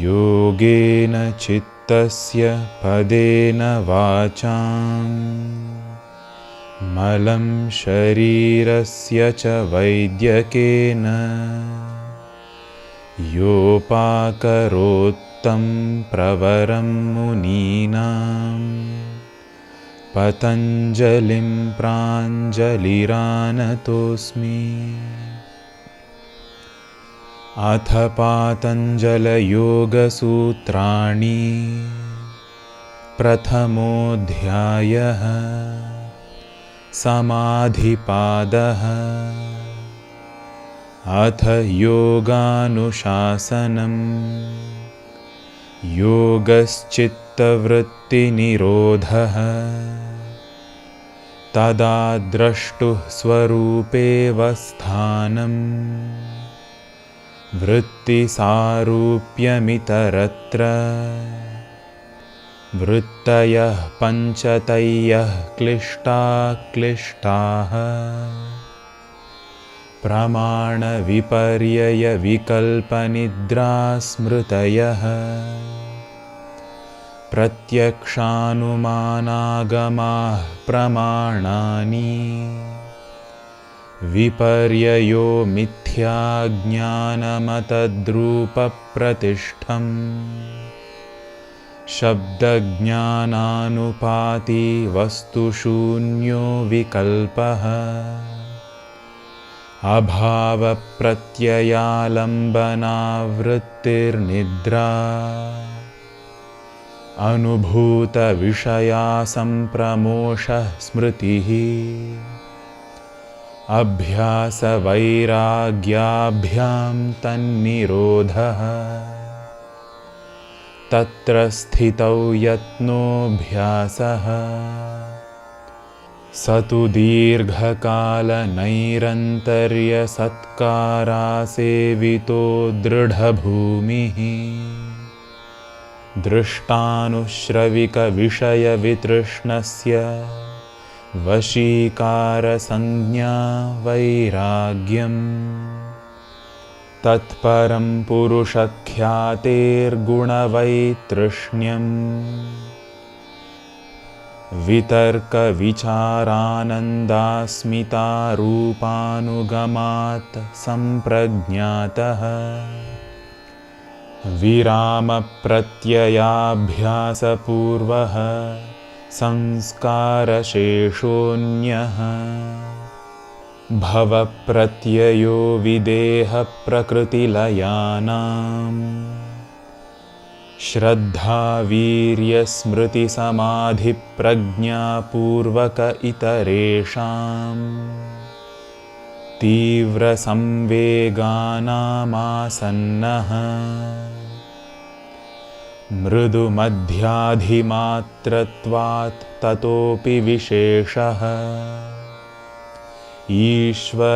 योगेन चित्तस्य पदेन वाचां मलं शरीरस्य च वैद्यकेन योपाकरोत्तं प्रवरं मुनीनां पतञ्जलिं प्राञ्जलिरानतोऽस्मि। अथ पातञ्जलयोगसूत्राणि प्रथमोऽध्यायः समाधिपादः। अथ योगानुशासनं योगश्चित्तवृत्तिनिरोधः तदा द्रष्टुः स्वरूपेऽवस्थानं वृत्तिसारूप्यमितरत्र वृत्तयः पञ्चतयः क्लिष्टाः प्रमाणविपर्ययविकल्पनिद्रास्मृतयः प्रत्यक्षानुमानागमाः प्रमाणानि विपर्ययो मिथ्याज्ञानमतद्रूपप्रतिष्ठम् शब्दज्ञानानुपाति वस्तुशून्यो विकल्पः अभावप्रत्ययालम्बनावृत्तिर्निद्रा अनुभूतविषया सम्प्रमोषः स्मृतिः अभ्यासवैराग्याभ्यां तन्निरोधः तत्र स्थितौ यत्नोऽभ्यासः स तु दीर्घकालनैरन्तर्यसत्कारासेवितो दृढभूमिः दृष्टानुश्रविकविषयवितृष्णस्य वशीकारसंज्ञा वैराग्यम् तत्परं पुरुषख्यातेर्गुणवैतृष्ण्यम् वितर्कविचारानन्दास्मितारूपानुगमात् सम्प्रज्ञातः विरामप्रत्ययाभ्यासपूर्वः संस्कारशेषोऽन्यः भवप्रत्ययो विदेहप्रकृतिलयानां श्रद्धावीर्यस्मृतिसमाधिप्रज्ञापूर्वक इतरेषां तीव्रसंवेगानामासन्नः मृदुमध्याधिमात्रत्वात् ततोऽपि विशेषः ईश्वरप्रणिधानाद्वा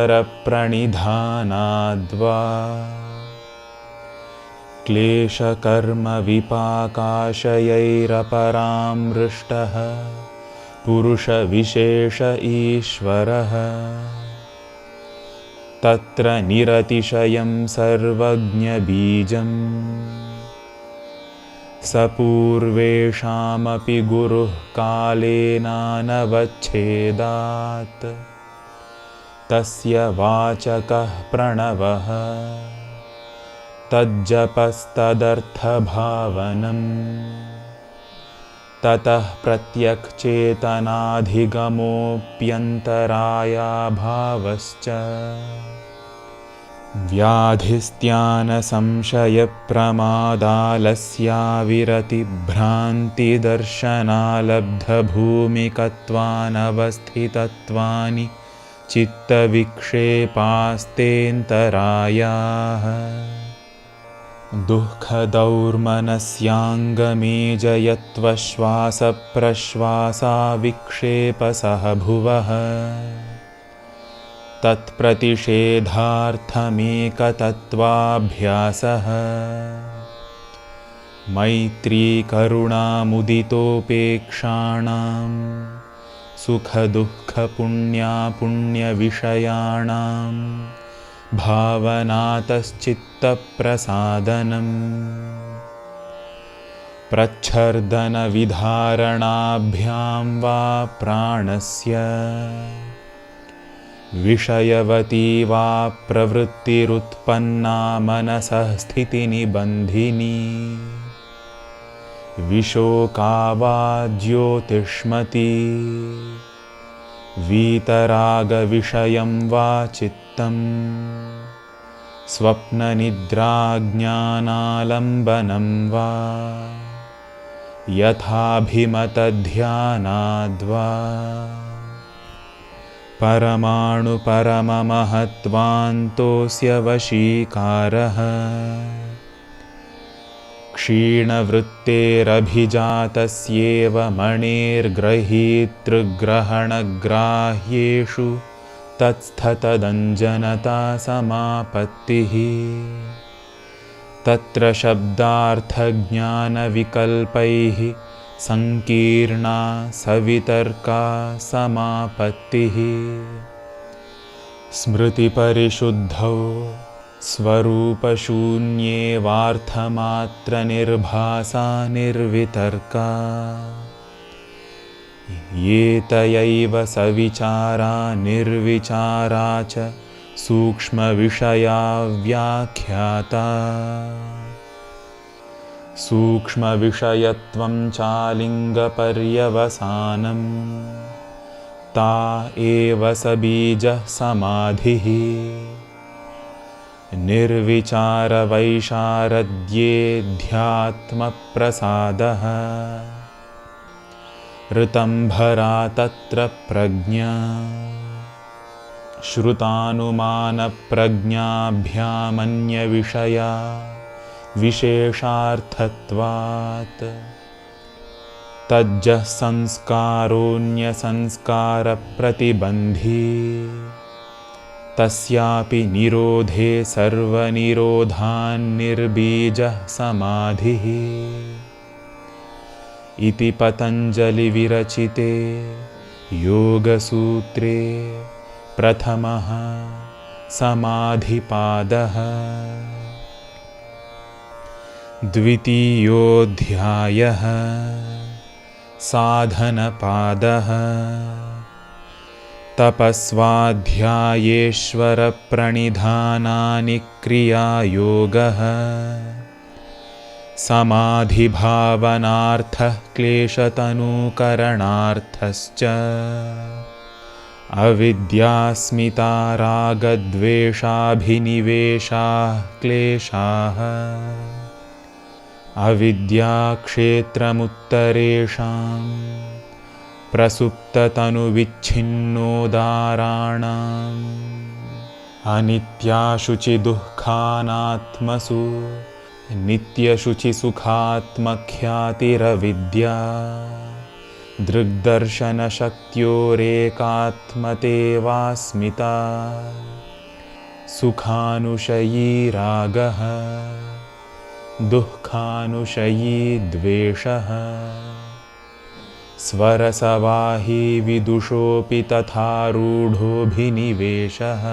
क्लेशकर्मविपाकाशयैरपरामृष्टः पुरुषविशेष ईश्वरः तत्र निरतिशयं सर्वज्ञबीजम् स पूर्वेषामपि गुरुः कालेनानवच्छेदात् तस्य वाचकः प्रणवः तज्जपस्तदर्थभावनम् ततः प्रत्यक्चेतनाधिगमोऽप्यन्तरायाभावश्च व्याधिस्त्यानसंशयप्रमादालस्याविरतिभ्रान्तिदर्शनालब्धभूमिकत्वानवस्थितत्वानि चित्तविक्षेपास्तेऽन्तरायाः दुःखदौर्मनस्याङ्गमेजयत्वश्वासप्रश्वासाविक्षेपसह तत्प्रतिषेधार्थमेकतत्त्वाभ्यासः मैत्रीकरुणामुदितोपेक्षाणां सुखदुःखपुण्यापुण्यविषयाणां भावनातश्चित्तप्रसादनम् प्रच्छर्दनविधारणाभ्यां वा प्राणस्य विषयवती वा प्रवृत्तिरुत्पन्ना मनसः स्थितिनिबन्धिनी विशोका वा ज्योतिष्मती वीतरागविषयं वा चित्तम् स्वप्ननिद्राज्ञानालम्बनं वा यथाभिमतध्यानाद्वा परमाणुपरममहत्त्वान्तोऽस्य वशीकारः क्षीणवृत्तेरभिजातस्येव मणेर्ग्रहीतृग्रहणग्राह्येषु तत्स्थतदञ्जनता समापत्तिः तत्र शब्दार्थज्ञानविकल्पैः संकीर्णा सवितर्का समापत्तिः स्मृतिपरिशुद्धौ स्वरूपशून्येवार्थमात्रनिर्भासा निर्वितर्का एतयैव सविचारा निर्विचारा च सूक्ष्मविषया व्याख्याता सूक्ष्मविषयत्वं चालिङ्गपर्यवसानं ता एव सबीजः समाधिः निर्विचारवैशारद्येऽध्यात्मप्रसादः ऋतंभरा तत्र प्रज्ञा श्रुतानुमानप्रज्ञाभ्यामन्यविषया विशेषार्थत्वात् तज्जः संस्कारोऽन्यसंस्कारप्रतिबन्धी तस्यापि निरोधे सर्वनिरोधान्निर्बीजः समाधिः इति पतञ्जलिविरचिते योगसूत्रे प्रथमः समाधिपादः द्वितीयोऽध्यायः साधनपादः तपस्वाध्यायेश्वरप्रणिधानानि क्रियायोगः समाधिभावनार्थः क्लेशतनुकरणार्थश्च अविद्यास्मिता रागद्वेषाभिनिवेशाः क्लेशाः अविद्याक्षेत्रमुत्तरेषां प्रसुप्ततनुविच्छिन्नोदाराणाम् अनित्याशुचिदुःखानात्मसु नित्यशुचिसुखात्मख्यातिरविद्या दृग्दर्शनशक्त्योरेकात्मतेवास्मिता सुखानुशयी रागः दुःखानुशयी द्वेषः स्वरसवाही विदुषोऽपि तथारूढोऽभिनिवेशः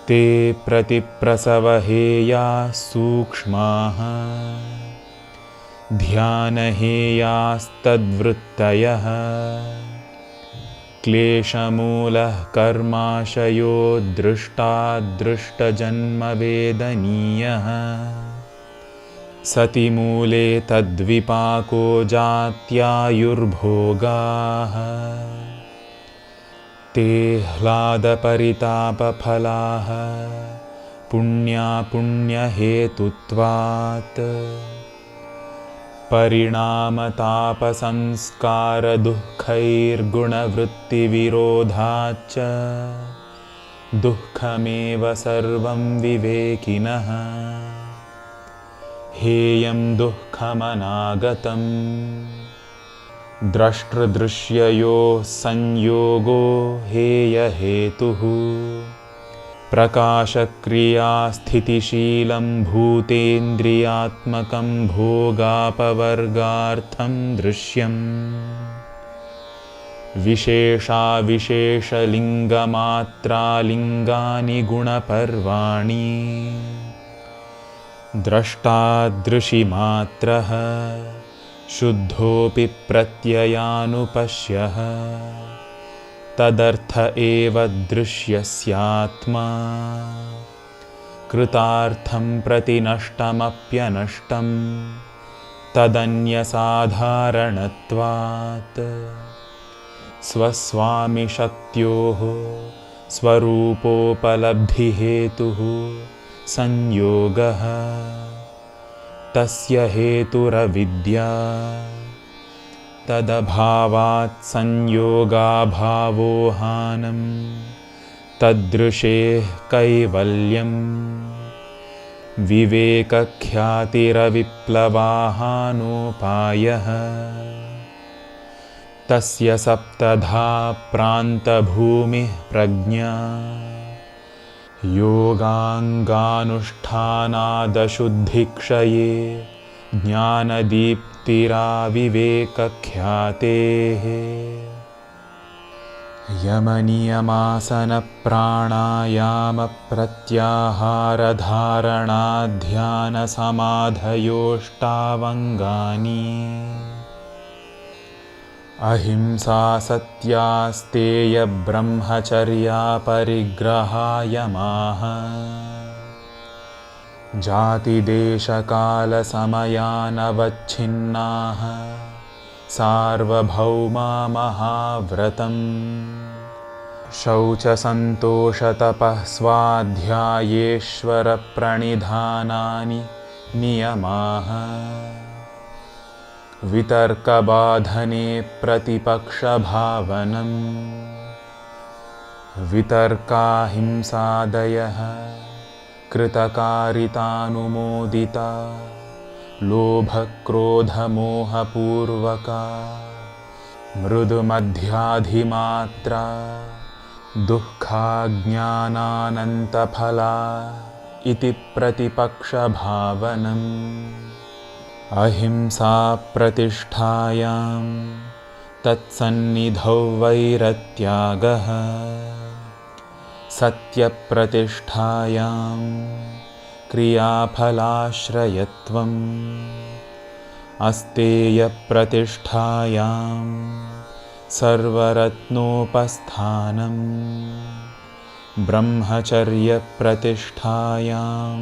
ते प्रतिप्रसवहेयाः सूक्ष्माः ध्यानहेयास्तद्वृत्तयः क्लेशमूलः कर्माशयो दृष्टादृष्टजन्मवेदनीयः सतिमूले तद्विपाको जात्यायुर्भोगाः ते ह्लादपरितापफलाः पुण्यापुण्यहेतुत्वात् परिणामतापसंस्कारदुःखैर्गुणवृत्तिविरोधाच्च दुःखमेव सर्वं विवेकिनः हेयं दुःखमनागतं द्रष्टृदृश्ययोः संयोगो हेयहेतुः प्रकाशक्रियास्थितिशीलं भूतेन्द्रियात्मकं भोगापवर्गार्थं दृश्यम् विशेषाविशेषलिङ्गमात्रालिङ्गानि गुणपर्वाणि द्रष्टादृशिमात्रः शुद्धोऽपि प्रत्ययानुपश्यः तदर्थ एव दृश्यस्यात्मा कृतार्थं प्रति नष्टमप्यनष्टं तदन्यसाधारणत्वात् स्वस्वामिशक्त्योः स्वरूपोपलब्धिहेतुः संयोगः तस्य हेतुरविद्या तदभावात् संयोगाभावो हानं तदृशेः कैवल्यं विवेकख्यातिरविप्लवाहानोपायः तस्य सप्तधा प्रान्तभूमिः प्रज्ञा योगाङ्गानुष्ठानादशुद्धिक्षये ज्ञानदीप्तिराविवेकख्यातेः यमनियमासनप्राणायामप्रत्याहारधारणाध्यानसमाधयोष्टावङ्गानि अहिंसा सत्यास्तेयब्रह्मचर्या परिग्रहायमाः जातिदेशकालसमयानवच्छिन्नाः सार्वभौमा महाव्रतम् शौचसन्तोषतपः स्वाध्यायेश्वरप्रणिधानानि नियमाः वितर्कबाधने प्रतिपक्षभावनम् वितर्काहिंसादयः कृतकारितानुमोदिता लोभक्रोधमोहपूर्वका मृदुमध्याधिमात्रा दुःखाज्ञानानन्तफला इति प्रतिपक्षभावनम् अहिंसा प्रतिष्ठायां तत्सन्निधौ वैरत्यागः सत्यप्रतिष्ठायां क्रियाफलाश्रयत्वम् अस्तेयप्रतिष्ठायां सर्वरत्नोपस्थानम् ब्रह्मचर्यप्रतिष्ठायां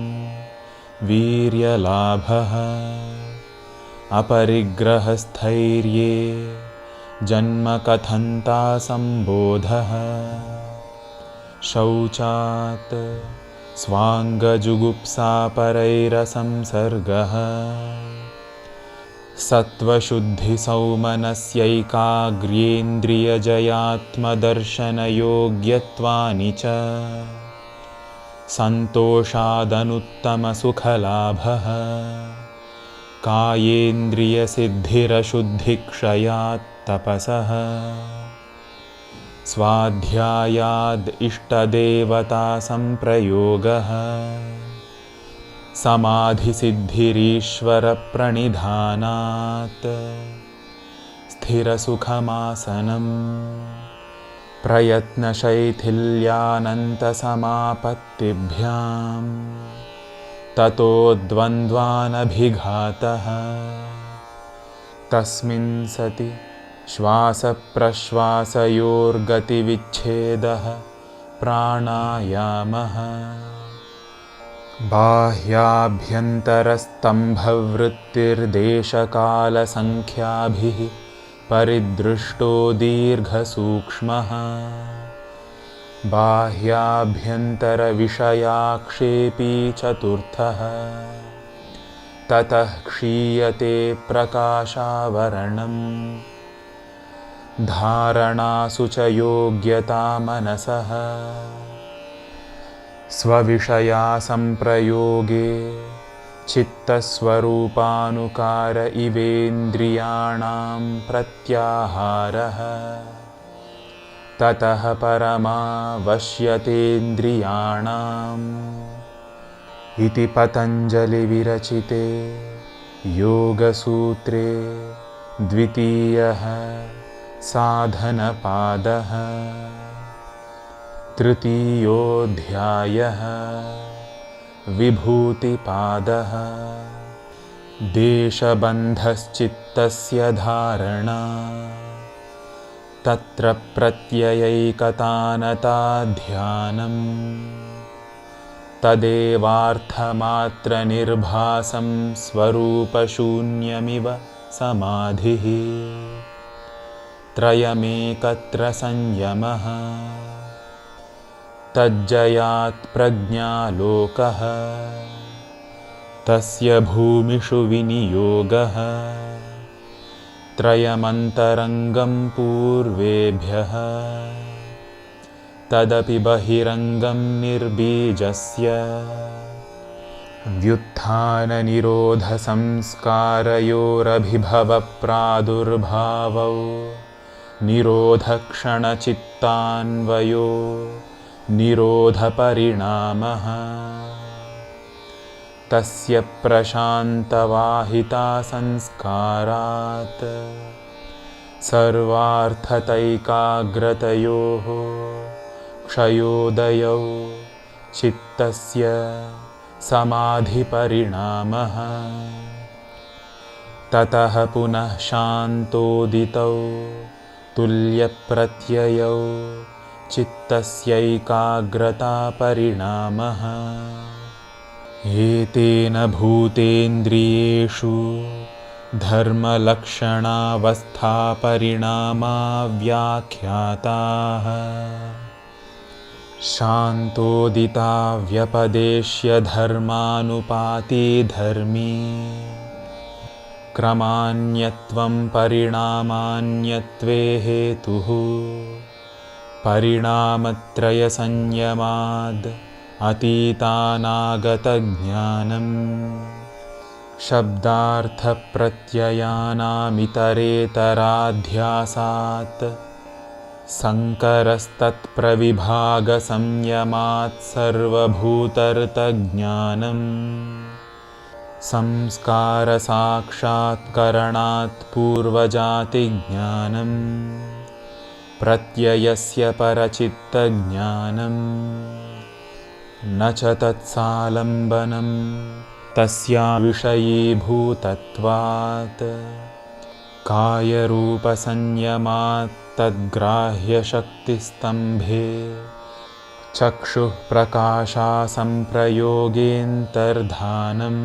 वीर्यलाभः अपरिग्रहस्थैर्ये जन्मकथन्तासम्बोधः शौचात् स्वाङ्गजुगुप्सापरैरसंसर्गः सत्त्वशुद्धिसौमनस्यैकाग्र्येन्द्रियजयात्मदर्शनयोग्यत्वानि च सन्तोषादनुत्तमसुखलाभः कायेन्द्रियसिद्धिरशुद्धिक्षयात् तपसः स्वाध्यायाद् इष्टदेवतासंप्रयोगः समाधिसिद्धिरीश्वरप्रणिधानात् स्थिरसुखमासनम् प्रयत्नशैथिल्यानन्तसमापत्तिभ्यां ततो द्वन्द्वानभिघातः तस्मिन् सति श्वासप्रश्वासयोर्गतिविच्छेदः प्राणायामः बाह्याभ्यन्तरस्तम्भवृत्तिर्देशकालसङ्ख्याभिः परिदृष्टो दीर्घसूक्ष्मः बाह्याभ्यन्तरविषयाक्षेपी चतुर्थः ततः क्षीयते प्रकाशावरणम् धारणासु च योग्यता मनसः स्वविषयासंप्रयोगे चित्तस्वरूपानुकार इवेन्द्रियाणां प्रत्याहारः ततः परमावश्यतेन्द्रियाणाम् इति पतञ्जलिविरचिते योगसूत्रे द्वितीयः साधनपादः तृतीयोऽध्यायः विभूतिपादः देशबन्धश्चित्तस्य धारणा तत्र प्रत्ययैकतानता ध्यानम् तदेवार्थमात्रनिर्भासं स्वरूपशून्यमिव समाधिः त्रयमेकत्र संयमः तज्जयात् प्रज्ञालोकः तस्य भूमिषु विनियोगः त्रयमन्तरङ्गं पूर्वेभ्यः तदपि बहिरङ्गं निर्बीजस्य व्युत्थाननिरोधसंस्कारयोरभिभवप्रादुर्भावौ निरोधक्षणचित्तान्वयो निरोधपरिणामः तस्य प्रशान्तवाहितासंस्कारात् सर्वार्थतैकाग्रतयोः क्षयोदयौ चित्तस्य समाधिपरिणामः ततः पुनः शान्तोदितौ तुल्यप्रत्ययौ चित्तस्यैकाग्रतापरिणामः एतेन भूतेन्द्रियेषु धर्मलक्षणावस्थापरिणामा व्याख्याताः शान्तोदिता व्यपदेश्य धर्मानुपातिधर्मी क्रमान्यत्वं परिणामान्यत्वे हेतुः परिणामत्रयसंयमाद् अतीतानागतज्ञानम् शब्दार्थप्रत्ययानामितरेतराध्यासात् संकरस्तत्प्रविभागसंयमात् सर्वभूतर्तज्ञानम् संस्कारसाक्षात्करणात् पूर्वजातिज्ञानम् प्रत्ययस्य परचित्तज्ञानम् न च तत्सालम्बनं तस्या विषयीभूतत्वात् कायरूपसंयमात् तद्ग्राह्यशक्तिस्तम्भे चक्षुः प्रकाशासंप्रयोगेऽन्तर्धानम्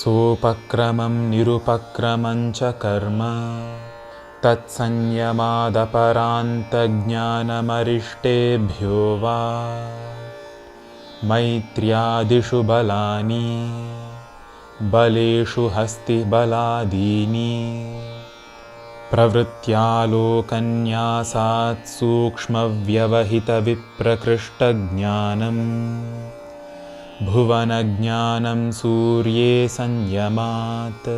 सोपक्रमं निरुपक्रमं च कर्म तत्संयमादपरान्तज्ञानमरिष्टेभ्यो वा मैत्र्यादिषु बलानि बलेषु हस्तिबलादीनि प्रवृत्त्यालोकन्यासात् सूक्ष्मव्यवहितविप्रकृष्टज्ञानम् भुवनज्ञानं सूर्ये संयमात्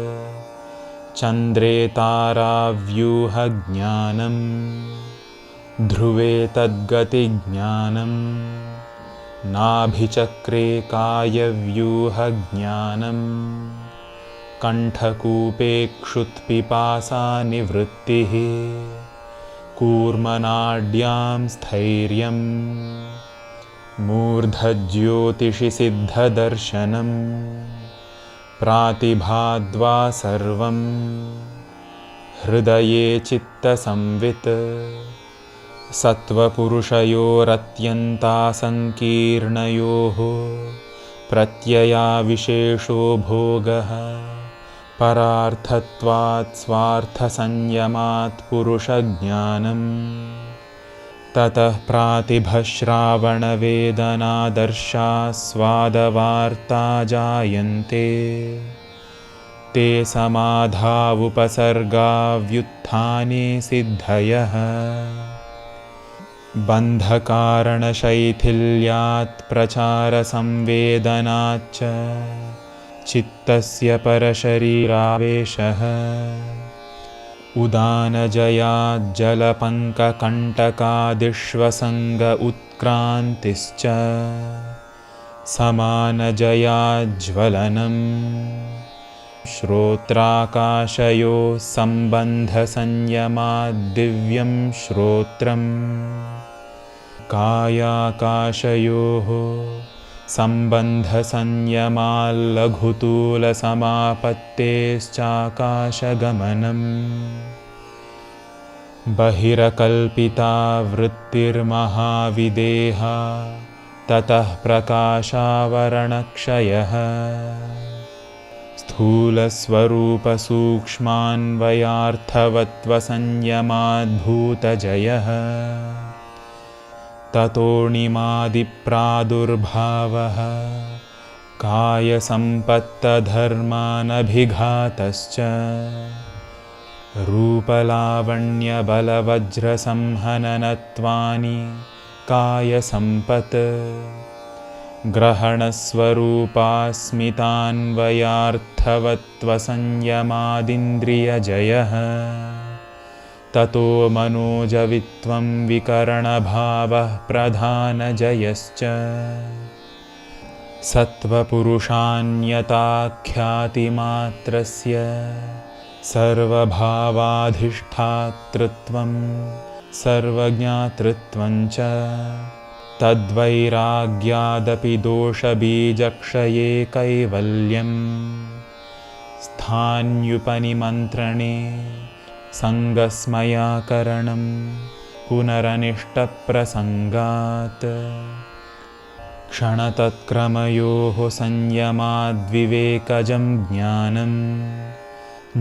चन्द्रे ताराव्यूहज्ञानं ध्रुवे तद्गतिज्ञानं नाभिचक्रे कायव्यूहज्ञानं कण्ठकूपे क्षुत्पिपासानिवृत्तिः कूर्मनाड्यां स्थैर्यं मूर्धज्योतिषि सिद्धदर्शनं प्रातिभाद्वा सर्वं हृदये चित्तसंवित् सत्त्वपुरुषयोरत्यन्तासङ्कीर्णयोः प्रत्ययाविशेषो भोगः परार्थत्वात् स्वार्थसंयमात् पुरुषज्ञानम् ततः प्रातिभश्रावणवेदनादर्शास्वादवार्ता जायन्ते ते समाधावुपसर्गाव्युत्थाने सिद्धयः बन्धकारणशैथिल्यात् प्रचारसंवेदनाच्च चित्तस्य परशरीरावेशः उदानजयाज्जलपङ्ककण्टकादिष्वसङ्ग उत्क्रान्तिश्च समानजयाज्ज्वलनम् श्रोत्राकाशयोः सम्बन्धसंयमाद्दिव्यं श्रोत्रम् कायाकाशयोः सम्बन्धसंयमाल्लघुतूलसमापत्तेश्चाकाशगमनम् बहिरकल्पिता वृत्तिर्महाविदेहा ततः प्रकाशावरणक्षयः स्थूलस्वरूपसूक्ष्मान्वयार्थवत्वसंयमाद्भूतजयः ततोऽणिमादिप्रादुर्भावः कायसम्पत्तधर्मानभिघातश्च रूपलावण्यबलवज्रसंहननत्वानि कायसम्पत् ग्रहणस्वरूपास्मितान्वयार्थवत्वसंयमादिन्द्रियजयः ततो मनोजवित्वं विकरणभावः प्रधानजयश्च सत्त्वपुरुषान्यताख्यातिमात्रस्य सर्वभावाधिष्ठातृत्वं सर्वज्ञातृत्वं च तद्वैराग्यादपि दोषबीजक्षये कैवल्यं स्थान्युपनिमन्त्रणे सङ्गस्मयाकरणं पुनरनिष्टप्रसङ्गात् क्षणतत्क्रमयोः संयमाद्विवेकजं ज्ञानम्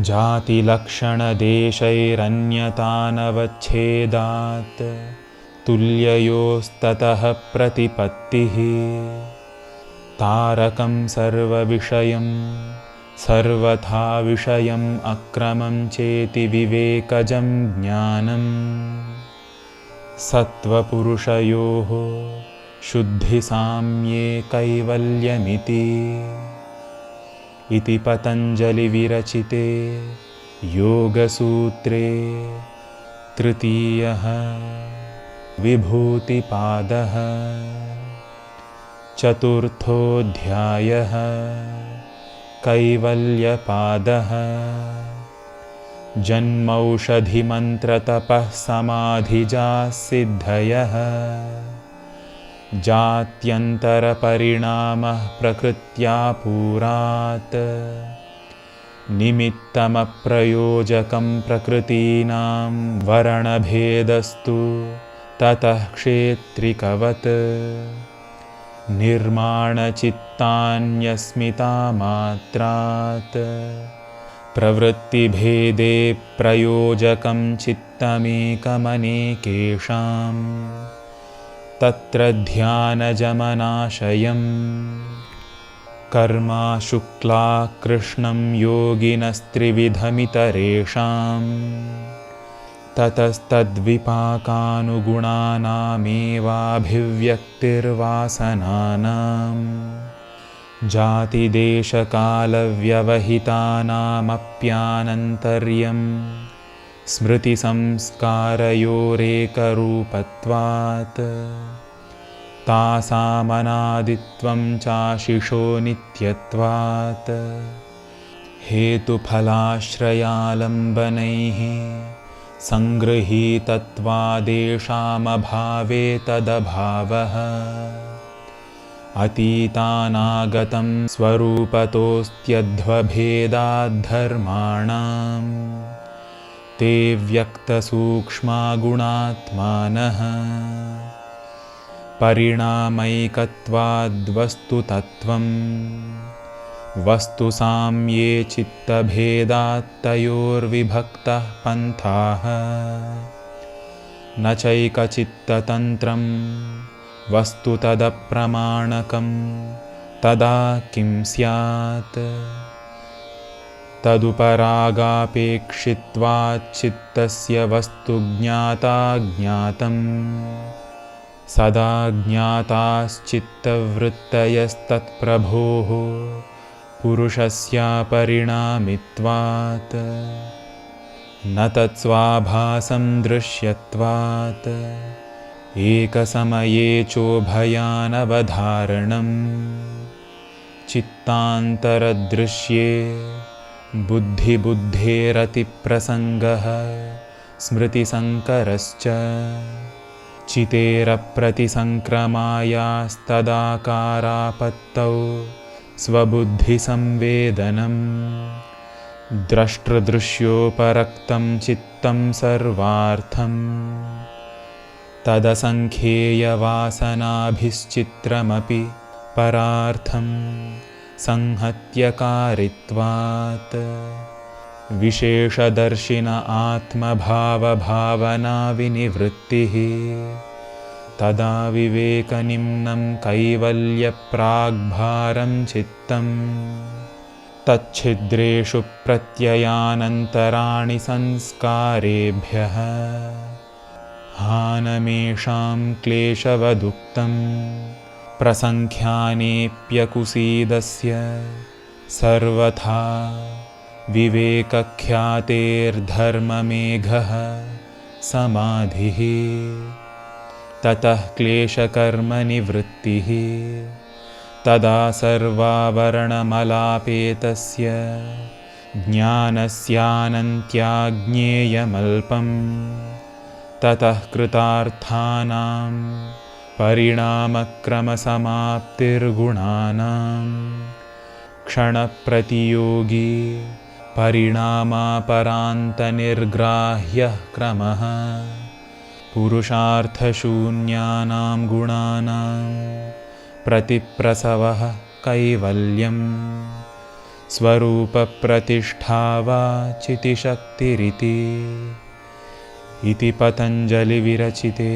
जातिलक्षणदेशैरन्यतानवच्छेदात् तुल्ययोस्ततः प्रतिपत्तिः तारकं सर्वविषयं सर्वथा विषयम् अक्रमं चेति विवेकजं ज्ञानम् सत्त्वपुरुषयोः शुद्धिसाम्ये कैवल्यमिति इति पतञ्जलिविरचिते योगसूत्रे तृतीयः विभूतिपादः चतुर्थोऽध्यायः कैवल्यपादः जन्मौषधिमन्त्रतपः समाधिजाः सिद्धयः जात्यन्तरपरिणामः प्रकृत्या पुरात् निमित्तमप्रयोजकं प्रकृतीनां वर्णभेदस्तु ततः क्षेत्रिकवत् निर्माणचित्तान्यस्मितामात्रात् प्रवृत्तिभेदे प्रयोजकं चित्तमेकमनेकेषाम् तत्र ध्यानजमनाशयम् कर्मा शुक्ला कृष्णं योगिनस्त्रिविधमितरेषाम् ततस्तद्विपाकानुगुणानामेवाभिव्यक्तिर्वासनानां जातिदेशकालव्यवहितानामप्यानन्तर्यं स्मृतिसंस्कारयोरेकरूपत्वात् तासामनादित्वं चाशिषो नित्यत्वात् हेतुफलाश्रयालम्बनैः सङ्गृहीतत्वादेषामभावे तदभावः अतीतानागतं स्वरूपतोऽस्त्यध्वभेदाद्धर्माणां ते व्यक्तसूक्ष्मा गुणात्मानः परिणामैकत्वाद्वस्तुतत्त्वं वस्तुसाम्ये चित्तभेदात्तयोर्विभक्तः पन्थाः न चैकचित्ततन्त्रं वस्तु तदप्रमाणकं तदा किं स्यात् तदुपरागापेक्षित्वाच्चित्तस्य वस्तु ज्ञाताज्ञातं सदा ज्ञाताश्चित्तवृत्तयस्तत्प्रभोः पुरुषस्यापरिणामित्वात् न तत्स्वाभासं दृश्यत्वात् एकसमये चोभयानवधारणं चित्तान्तरदृश्ये बुद्धिबुद्धेरतिप्रसङ्गः स्मृतिसङ्करश्च चितेरप्रतिसङ्क्रमायास्तदाकारापत्तौ स्वबुद्धिसंवेदनम् द्रष्टृदृश्योपरक्तं चित्तं सर्वार्थम् तदसङ्ख्येयवासनाभिश्चित्रमपि परार्थं संहत्यकारित्वात् विशेषदर्शिन आत्मभावभावनाविनिवृत्तिः तदा विवेकनिम्नं कैवल्यप्राग्भारं चित्तं तच्छिद्रेषु प्रत्ययानन्तराणि संस्कारेभ्यः हानमेषां क्लेशवदुक्तं प्रसङ्ख्यानेऽप्यकुसीदस्य सर्वथा विवेकख्यातेर्धर्ममेघः समाधिः ततः क्लेशकर्मनिवृत्तिः तदा सर्वावरणमलापेतस्य ज्ञानस्यानन्त्याज्ञेयमल्पम् ततः कृतार्थानां परिणामक्रमसमाप्तिर्गुणानां क्षणप्रतियोगी परिणामापरान्तनिर्ग्राह्यः क्रमः पुरुषार्थशून्यानां गुणानां प्रतिप्रसवः कैवल्यं स्वरूपप्रतिष्ठा वा चितिशक्तिरिति इति पतञ्जलिविरचिते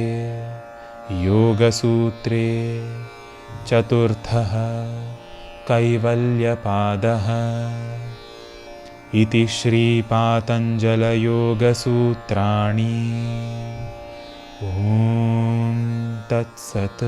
योगसूत्रे चतुर्थः कैवल्यपादः इति श्रीपातञ्जलयोगसूत्राणि ॐ तत्सत्।